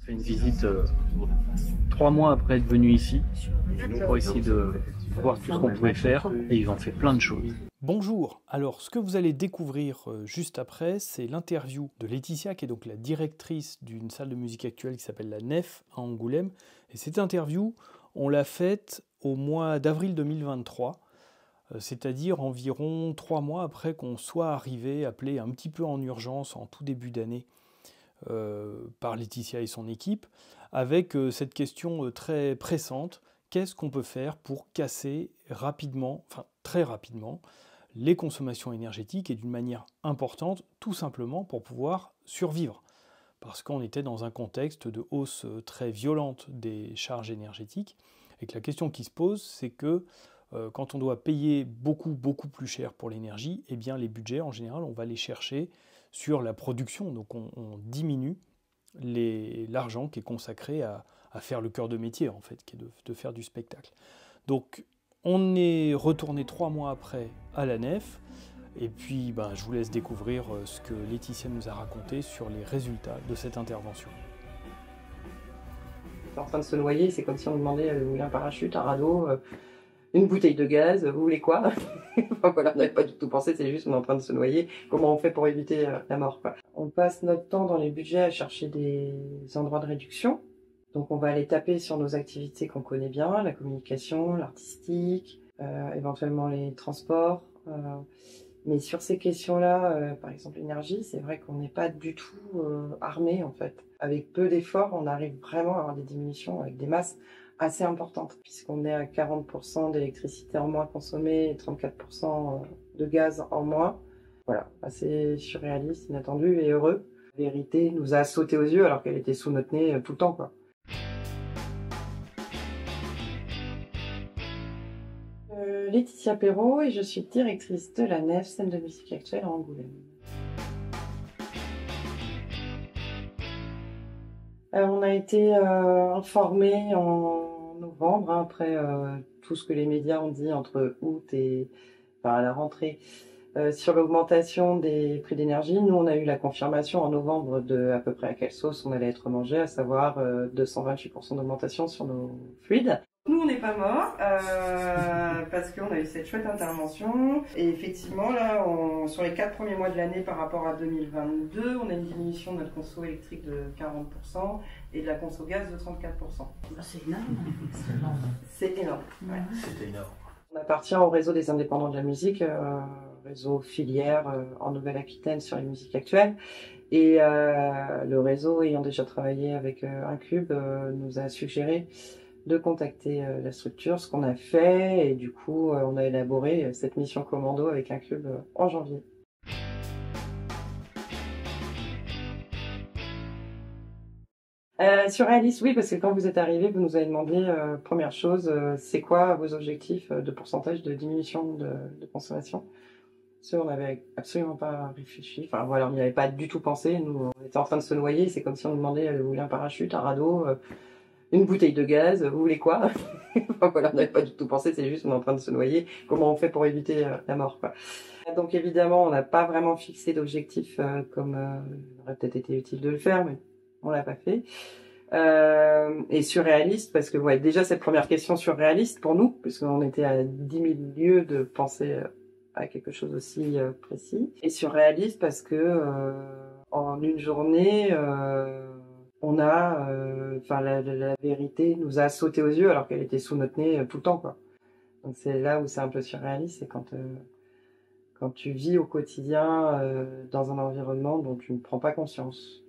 fait une visite 3 mois après être venu ici pour essayer de voir tout ce qu'on pouvait faire et ils ont fait plein de choses. Bonjour, alors ce que vous allez découvrir juste après, c'est l'interview de Laetitia, qui est donc la directrice d'une salle de musique actuelle qui s'appelle la Nef à Angoulême. Et cette interview, on l'a faite au mois d'avril 2023, c'est-à-dire environ 3 mois après qu'on soit arrivé, appelé un petit peu en urgence en tout début d'année par Laetitia et son équipe, avec cette question très pressante: qu'est-ce qu'on peut faire pour casser rapidement, enfin très rapidement, les consommations énergétiques et d'une manière importante, tout simplement pour pouvoir survivre. Parce qu'on était dans un contexte de hausse très violente des charges énergétiques et que la question qui se pose, c'est que quand on doit payer beaucoup plus cher pour l'énergie, eh bien les budgets, en général, on va les chercher sur la production. Donc on diminue l'argent qui est consacré à faire le cœur de métier, en fait, qui est de faire du spectacle. Donc on est retourné 3 mois après à la Nef, et puis je vous laisse découvrir ce que Laetitia nous a raconté sur les résultats de cette intervention. En train de se noyer, c'est comme si on nous demandait un parachute, un radeau, une bouteille de gaz, vous voulez quoi? Enfin, voilà, on n'avait pas du tout pensé, c'est juste on est en train de se noyer, comment on fait pour éviter la mort, quoi. On passe notre temps dans les budgets à chercher des endroits de réduction. Donc on va aller taper sur nos activités qu'on connaît bien, la communication, l'artistique, éventuellement les transports. Mais sur ces questions-là, par exemple l'énergie, c'est vrai qu'on n'est pas du tout armé en fait. Avec peu d'efforts, on arrive vraiment à avoir des diminutions avec des masses assez importantes, puisqu'on est à 40% d'électricité en moins consommée et 34% de gaz en moins. Voilà, assez surréaliste, inattendu et heureux. La vérité nous a sauté aux yeux alors qu'elle était sous notre nez tout le temps, quoi. Laetitia Perrault et je suis directrice de la Nef, scène de musique actuelle à Angoulême. On a été informés en novembre, après tout ce que les médias ont dit entre août et à la rentrée sur l'augmentation des prix d'énergie. Nous, on a eu la confirmation en novembre de à peu près à quelle sauce on allait être mangé, à savoir 228% d'augmentation sur nos fluides. Nous, on n'est pas morts parce qu'on a eu cette chouette intervention. Et effectivement, là, sur les 4 premiers mois de l'année par rapport à 2022, on a une diminution de notre conso électrique de 40% et de la conso gaz de 34%. C'est énorme. C'est énorme. Ouais. C'est énorme. On appartient au réseau des indépendants de la musique, réseau filière en Nouvelle-Aquitaine sur les musiques actuelles. Et le réseau, ayant déjà travaillé avec Incube, nous a suggéré de contacter la structure, ce qu'on a fait, et du coup on a élaboré cette mission commando avec Incube en janvier. Surréaliste, oui, parce que quand vous êtes arrivé, vous nous avez demandé, première chose, c'est quoi vos objectifs de pourcentage de diminution de consommation? Ça, on n'avait absolument pas réfléchi. Enfin voilà, on n'y avait pas du tout pensé. Nous, on était en train de se noyer, c'est comme si on nous demandait, vous voulez un parachute, un radeau, une bouteille de gaz, vous voulez quoi? Enfin, voilà, on n'avait pas du tout pensé, c'est juste on est en train de se noyer, comment on fait pour éviter la mort, quoi. Donc évidemment, on n'a pas vraiment fixé d'objectif comme il aurait peut-être été utile de le faire, mais on l'a pas fait. Et surréaliste, parce que ouais, déjà cette première question surréaliste pour nous, puisqu'on était à 10 000 lieues de penser à quelque chose aussi précis. Et surréaliste parce que en une journée, on a, la vérité nous a sauté aux yeux alors qu'elle était sous notre nez tout le temps, quoi. Donc c'est là où c'est un peu surréaliste, c'est quand tu vis au quotidien dans un environnement dont tu ne prends pas conscience.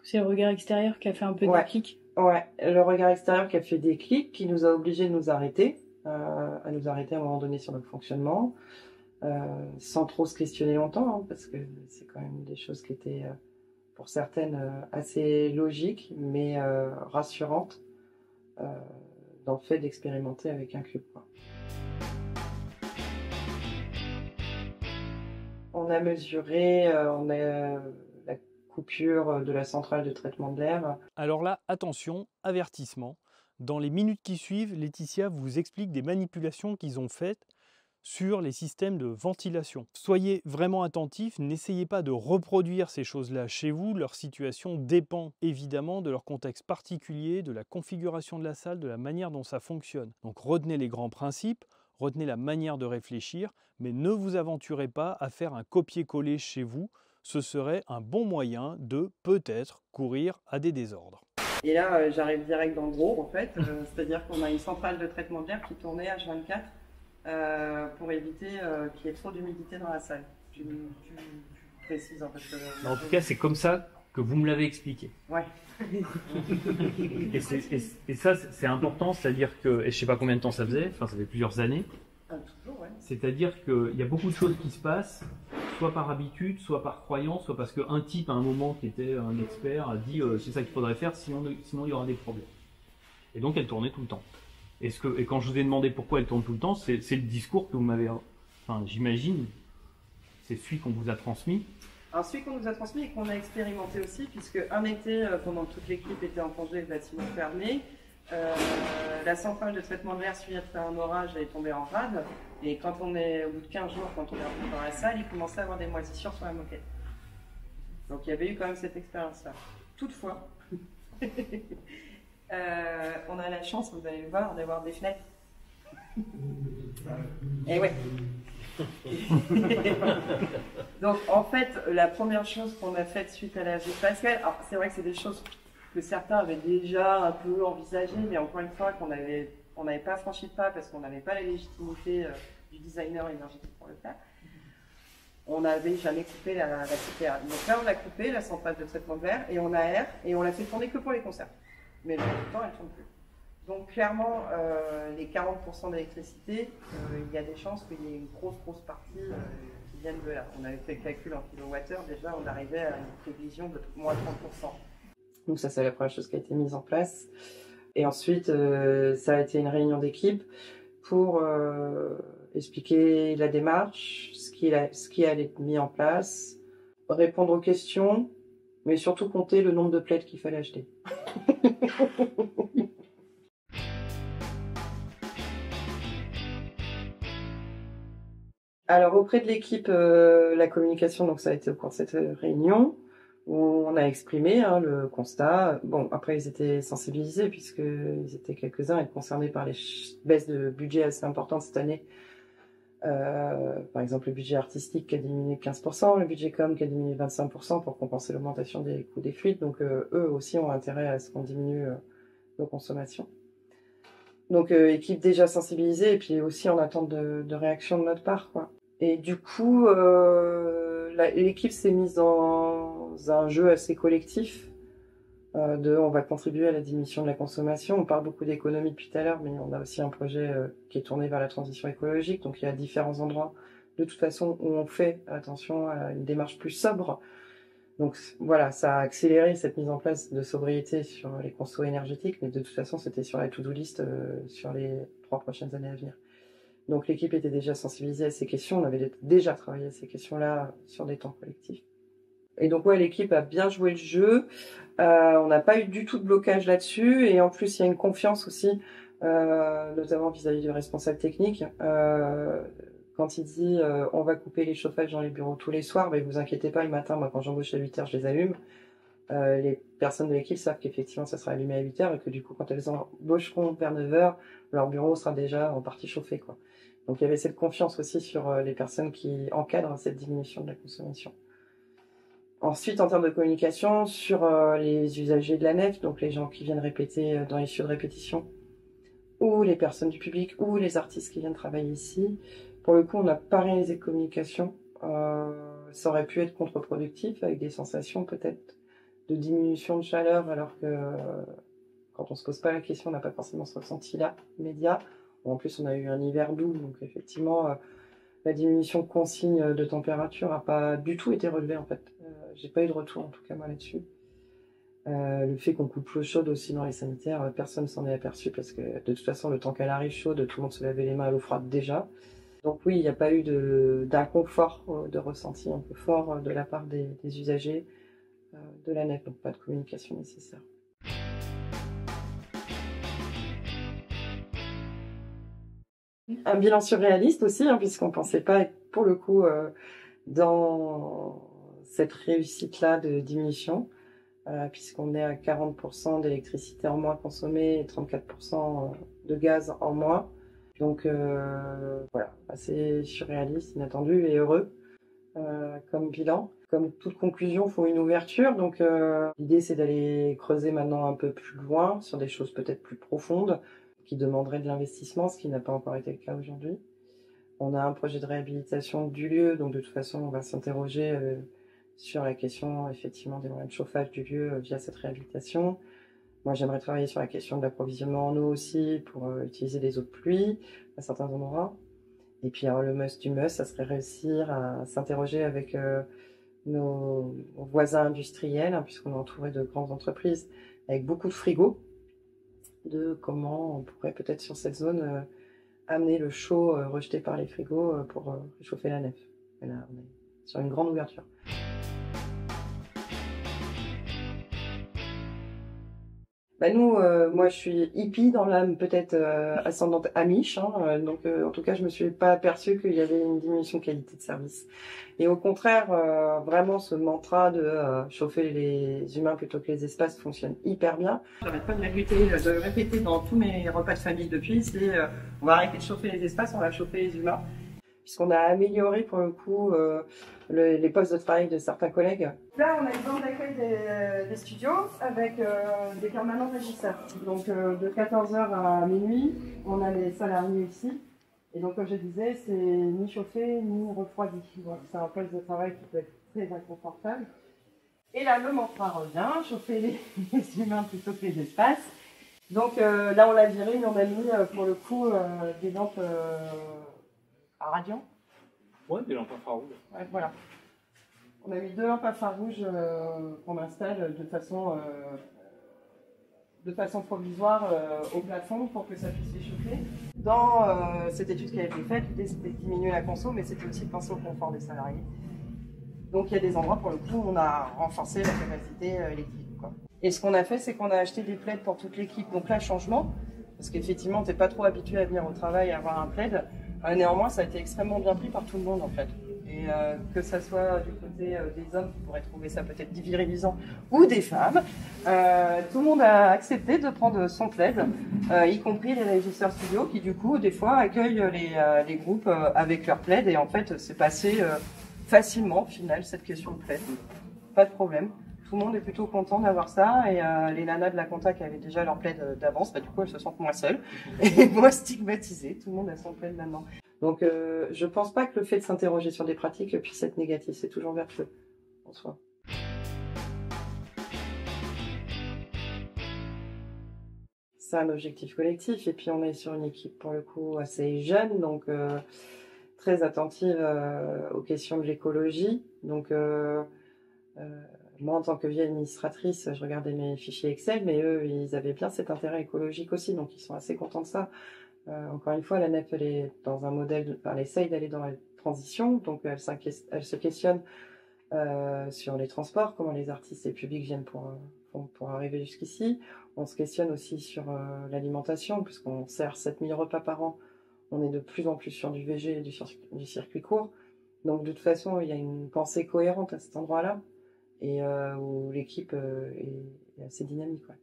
C'est le regard extérieur qui a fait un peu Ouais. des clics. Ouais, le regard extérieur qui a fait des clics, qui nous a obligés de nous arrêter, à un moment donné sur notre fonctionnement, sans trop se questionner longtemps, hein, parce que c'est quand même des choses qui étaient pour certaines assez logiques, mais rassurantes dans le fait d'expérimenter avec Incube, quoi. On a mesuré, la coupure de la centrale de traitement de l'air. Alors là, attention, avertissement. Dans les minutes qui suivent, Laetitia vous explique des manipulations qu'ils ont faites sur les systèmes de ventilation. Soyez vraiment attentifs, n'essayez pas de reproduire ces choses-là chez vous. Leur situation dépend évidemment de leur contexte particulier, de la configuration de la salle, de la manière dont ça fonctionne. Donc retenez les grands principes, retenez la manière de réfléchir, mais ne vous aventurez pas à faire un copier-coller chez vous. Ce serait un bon moyen de peut-être courir à des désordres. Et là, j'arrive direct dans le gros, en fait. C'est-à-dire qu'on a une centrale de traitement de l'air qui tournait H24 pour éviter qu'il y ait trop d'humidité dans la salle. Tu précises, hein, parce que... En tout cas, c'est comme ça que vous me l'avez expliqué. Ouais. et ça, c'est important, c'est-à-dire que, et je sais pas combien de temps ça faisait, enfin ça fait plusieurs années, toujours, ouais. C'est-à-dire qu'il y a beaucoup de choses qui se passent, soit par habitude, soit par croyance, soit parce qu'un type à un moment qui était un expert a dit c'est ça qu'il faudrait faire, sinon il y aura des problèmes. Et donc elle tournait tout le temps. Et quand je vous ai demandé pourquoi elle tourne tout le temps, c'est le discours que vous m'avez, enfin j'imagine, c'est celui qu'on vous a transmis. Alors celui qu'on nous a transmis et qu'on a expérimenté aussi, puisque un été, pendant que toute l'équipe était en congé, le bâtiment fermé, la centrale de traitement de l'air suivie après un orage est tombée en rade. Et quand on est au bout de 15 jours, quand on est revenu dans la salle, il commençait à avoir des moisissures sur la moquette. Donc il y avait eu quand même cette expérience-là. Toutefois, on a la chance, vous allez le voir, d'avoir des fenêtres. Et ouais. Donc en fait, la première chose qu'on a faite suite à la Pascal, alors c'est vrai que c'est des choses que certains avaient déjà un peu envisagées, mais encore une fois qu'on n'avait pas franchi le pas parce qu'on n'avait pas la légitimité du designer énergétique pour le faire. On n'avait jamais coupé la CTA. Donc là, on a coupé la centrale de traitement de l'air et on aère et on l'a fait tourner que pour les concerts. Mais le temps, elle ne tourne plus. Donc clairement, les 40% d'électricité, il y a des chances qu'il y ait une grosse partie qui vienne de là. On avait fait le calcul en kilowattheure, déjà on arrivait à une prévision de moins 30%. Donc ça, c'est la première chose qui a été mise en place. Et ensuite, ça a été une réunion d'équipe pour expliquer la démarche, ce qui allait être mis en place, répondre aux questions, mais surtout compter le nombre de plaids qu'il fallait acheter. Alors auprès de l'équipe, la communication, donc ça a été au cours de cette réunion, où on a exprimé le constat. Bon, après ils étaient sensibilisés puisqu'ils étaient quelques-uns à être concernés par les baisses de budget assez importantes cette année. Par exemple le budget artistique qui a diminué de 15%, le budget com qui a diminué de 25% pour compenser l'augmentation des coûts des fluides. Donc eux aussi ont intérêt à ce qu'on diminue nos consommations. Donc équipe déjà sensibilisée et puis aussi en attente de réaction de notre part, quoi. Et du coup, l'équipe s'est mise dans un jeu assez collectif on va contribuer à la diminution de la consommation. On parle beaucoup d'économie depuis tout à l'heure, mais on a aussi un projet qui est tourné vers la transition écologique. Donc il y a différents endroits, de toute façon, où on fait attention à une démarche plus sobre. Donc voilà, ça a accéléré cette mise en place de sobriété sur les consos énergétiques, mais de toute façon, c'était sur la to-do list sur les 3 prochaines années à venir. Donc l'équipe était déjà sensibilisée à ces questions, on avait déjà travaillé à ces questions-là sur des temps collectifs. Et donc ouais, l'équipe a bien joué le jeu, on n'a pas eu du tout de blocage là-dessus, et en plus il y a une confiance aussi, notamment vis-à-vis du responsable technique. Quand il dit on va couper les chauffages dans les bureaux tous les soirs, mais vous inquiétez pas, le matin, moi quand j'embauche à 8h, je les allume. Les personnes de l'équipe savent qu'effectivement ça sera allumé à 8h et que du coup quand elles embaucheront vers 9h, leur bureau sera déjà en partie chauffé, quoi. Donc il y avait cette confiance aussi sur les personnes qui encadrent cette diminution de la consommation. Ensuite, en termes de communication, sur les usagers de la nef, donc les gens qui viennent répéter dans les lieux de répétition, ou les personnes du public, ou les artistes qui viennent travailler ici, pour le coup, on n'a pas réalisé de communication. Ça aurait pu être contre-productif, avec des sensations peut-être de diminution de chaleur, alors que quand on se pose pas la question, on n'a pas forcément ce ressenti-là, immédiat. En plus, on a eu un hiver doux, donc effectivement, la diminution de consigne de température n'a pas du tout été relevée, en fait. J'ai pas eu de retour, en tout cas, moi, là-dessus. Le fait qu'on coupe l'eau chaude aussi dans les sanitaires, personne s'en est aperçu, parce que de toute façon, le temps qu'elle arrive chaude, tout le monde se lavait les mains à l'eau froide déjà. Donc oui, il n'y a pas eu d'inconfort, de ressenti un peu fort de la part des usagers de la nef, donc pas de communication nécessaire. Un bilan surréaliste aussi, hein, puisqu'on ne pensait pas être, pour le coup, dans cette réussite-là de diminution, puisqu'on est à 40% d'électricité en moins consommée et 34% de gaz en moins. Donc voilà, assez surréaliste, inattendu et heureux comme bilan. Comme toute conclusion, il faut une ouverture. Donc l'idée, c'est d'aller creuser maintenant un peu plus loin sur des choses peut-être plus profondes qui demanderaient de l'investissement, ce qui n'a pas encore été le cas aujourd'hui. On a un projet de réhabilitation du lieu, donc de toute façon, on va s'interroger sur la question effectivement des moyens de chauffage du lieu via cette réhabilitation. Moi, j'aimerais travailler sur la question de l'approvisionnement en eau aussi pour utiliser les eaux de pluie à certains endroits. Et puis, alors, le must du must, ça serait réussir à s'interroger avec nos voisins industriels, hein, puisqu'on est entouré de grandes entreprises avec beaucoup de frigos, de comment on pourrait peut-être sur cette zone amener le chaud rejeté par les frigos pour réchauffer la nef. Et là, on est sur une grande ouverture. Bah nous, moi je suis hippie dans l'âme, peut-être ascendante amish, hein, donc en tout cas je me suis pas aperçue qu'il y avait une diminution de qualité de service. Et au contraire, vraiment ce mantra de chauffer les humains plutôt que les espaces fonctionne hyper bien. J'arrête pas de répéter dans tous mes repas de famille depuis, c'est on va arrêter de chauffer les espaces, on va chauffer les humains. Puisqu'on a amélioré pour le coup les postes de travail de certains collègues. Là, on a une zone d'accueil des studios avec des permanents régisseurs. Donc de 14h à minuit, on a les salariés ici. Et donc comme je disais, c'est ni chauffé ni refroidi. Donc c'est un poste de travail qui peut être très inconfortable. Et là, le mantra revient, chauffer les humains plutôt que les espaces. Donc là, on l'a viré, mais on a mis pour le coup des lampes à radiant. Ouais, des lampes infrarouges. Ouais, voilà. On a mis 2 lampes infrarouges qu'on installe de façon provisoire au plafond pour que ça puisse les chauffer. Dans cette étude qui a été faite, l'idée c'était de diminuer la conso, mais c'était aussi de penser au confort des salariés. Donc il y a des endroits pour le coup où on a renforcé la capacité électrique, quoi. Et ce qu'on a fait, c'est qu'on a acheté des plaids pour toute l'équipe. Donc là, changement, parce qu'effectivement, t'es pas trop habitué à venir au travail et à avoir un plaid. Néanmoins, ça a été extrêmement bien pris par tout le monde en fait. Et que ça soit du côté des hommes qui pourraient trouver ça peut-être virilisant ou des femmes, tout le monde a accepté de prendre son plaid, y compris les régisseurs studio qui du coup des fois accueillent les groupes avec leur plaid et en fait c'est passé facilement au final cette question de plaid. Pas de problème. Tout le monde est plutôt content d'avoir ça et les nanas de la compta qui avaient déjà leur plaid d'avance, bah, du coup elles se sentent moins seules et moins stigmatisées. Tout le monde a son plaid maintenant. Donc je pense pas que le fait de s'interroger sur des pratiques puisse être négatif, c'est toujours vertueux en soi. C'est un objectif collectif et puis on est sur une équipe pour le coup assez jeune, donc très attentive aux questions de l'écologie. Donc moi, en tant que vieille administratrice, je regardais mes fichiers Excel, mais eux, ils avaient bien cet intérêt écologique aussi, donc ils sont assez contents de ça. Encore une fois, la NEF, elle est dans un modèle, elle essaye d'aller dans la transition, donc elle se questionne sur les transports, comment les artistes et le public viennent pour arriver jusqu'ici. On se questionne aussi sur l'alimentation, puisqu'on sert 7000 repas par an. On est de plus en plus sur du VG et du circuit court. Donc de toute façon, il y a une pensée cohérente à cet endroit-là. Et où l'équipe est assez dynamique. Ouais.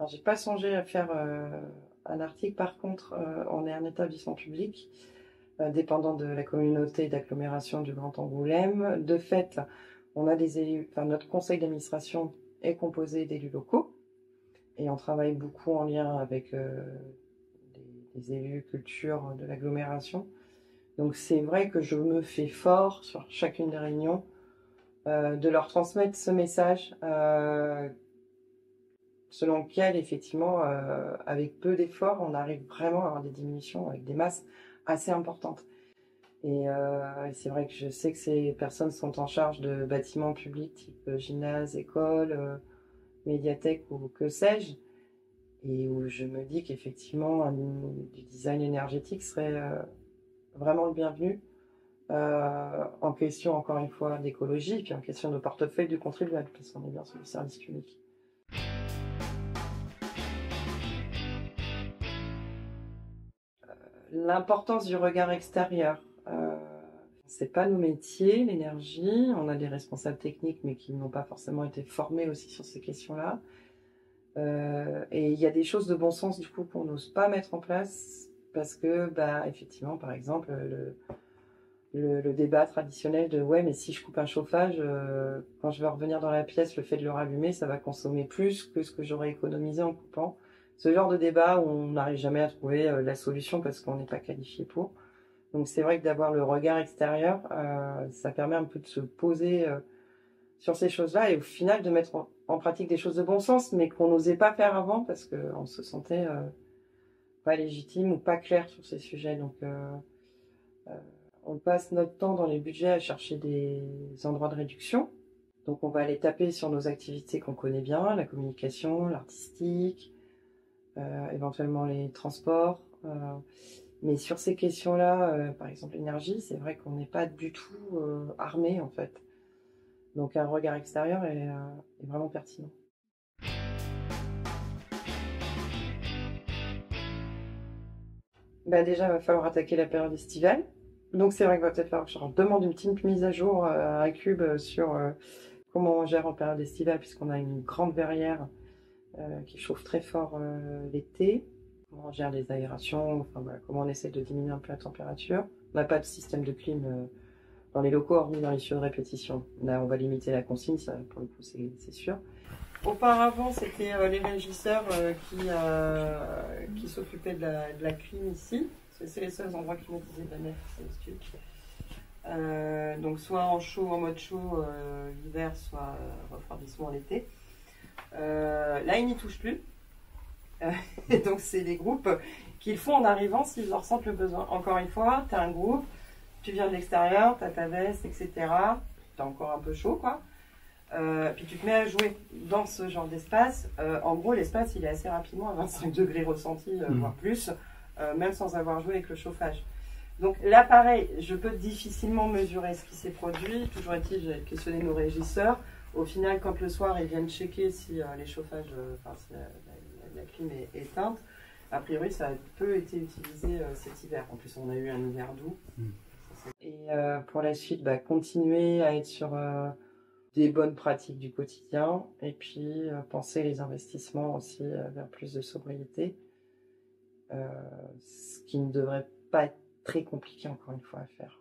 Alors, j'ai pas songé à faire un article. Par contre, on est un établissement public dépendant de la communauté d'agglomération du Grand Angoulême. De fait, on a des élus. Enfin, notre conseil d'administration est composé d'élus locaux et on travaille beaucoup en lien avec des élus culture de l'agglomération. Donc c'est vrai que je me fais fort sur chacune des réunions de leur transmettre ce message selon lequel effectivement avec peu d'efforts on arrive vraiment à avoir des diminutions avec des masses assez importantes. Et c'est vrai que je sais que ces personnes sont en charge de bâtiments publics type gymnase, école, médiathèque ou que sais-je, et où je me dis qu'effectivement du design énergétique serait vraiment le bienvenu en question encore une fois d'écologie et puis en question de portefeuille du contribuable parce qu'on est bien sur le service public. L'importance du regard extérieur. C'est pas nos métiers, l'énergie. On a des responsables techniques, mais qui n'ont pas forcément été formés aussi sur ces questions-là. Et il y a des choses de bon sens, du coup, qu'on n'ose pas mettre en place parce que, bah, effectivement, par exemple, le débat traditionnel de ouais, mais si je coupe un chauffage, quand je vais revenir dans la pièce, le fait de le rallumer, ça va consommer plus que ce que j'aurais économisé en coupant. Ce genre de débat où on n'arrive jamais à trouver la solution parce qu'on n'est pas qualifié pour. Donc c'est vrai que d'avoir le regard extérieur, ça permet un peu de se poser sur ces choses-là et au final de mettre en pratique des choses de bon sens, mais qu'on n'osait pas faire avant parce qu'on se sentait pas légitime ou pas clair sur ces sujets. Donc on passe notre temps dans les budgets à chercher des endroits de réduction. Donc on va aller taper sur nos activités qu'on connaît bien, la communication, l'artistique, éventuellement les transports. Mais sur ces questions-là, par exemple l'énergie, c'est vrai qu'on n'est pas du tout armé en fait. Donc un regard extérieur est vraiment pertinent. Bah déjà, il va falloir attaquer la période estivale. Donc c'est vrai qu'il va peut-être falloir que je leur demande une petite mise à jour à Cube sur comment on gère en période estivale, puisqu'on a une grande verrière qui chauffe très fort l'été. Comment on gère les aérations, enfin, voilà, comment on essaie de diminuer un peu la température. On n'a pas de système de clim dans les locaux, hormis dans les studios de répétition. Là, on va limiter la consigne, ça, pour le coup, c'est sûr. Auparavant, c'était les régisseurs qui s'occupaient de la clim ici. C'est les seuls endroits climatisés de la nef, c'est le studio. Donc soit en chaud, en mode chaud l'hiver, soit refroidissement l'été. Là, ils n'y touchent plus. Et donc, c'est des groupes qui le font en arrivant s'ils en ressentent le besoin. Encore une fois, tu as un groupe, tu viens de l'extérieur, tu as ta veste, etc. Tu as encore un peu chaud, quoi. Puis tu te mets à jouer dans ce genre d'espace. En gros, l'espace, il est assez rapidement à 25 degrés ressentis, voire plus, même sans avoir joué avec le chauffage. Donc là, pareil, je peux difficilement mesurer ce qui s'est produit. Toujours est-il, j'ai questionné nos régisseurs. Au final, quand le soir, ils viennent checker si les chauffages, si la clim est éteinte, a priori, ça a peu été utilisé cet hiver. En plus, on a eu un hiver doux. Et pour la suite, continuer à être sur des bonnes pratiques du quotidien et puis penser les investissements aussi vers plus de sobriété. Ce qui ne devrait pas être très compliqué, encore une fois, à faire.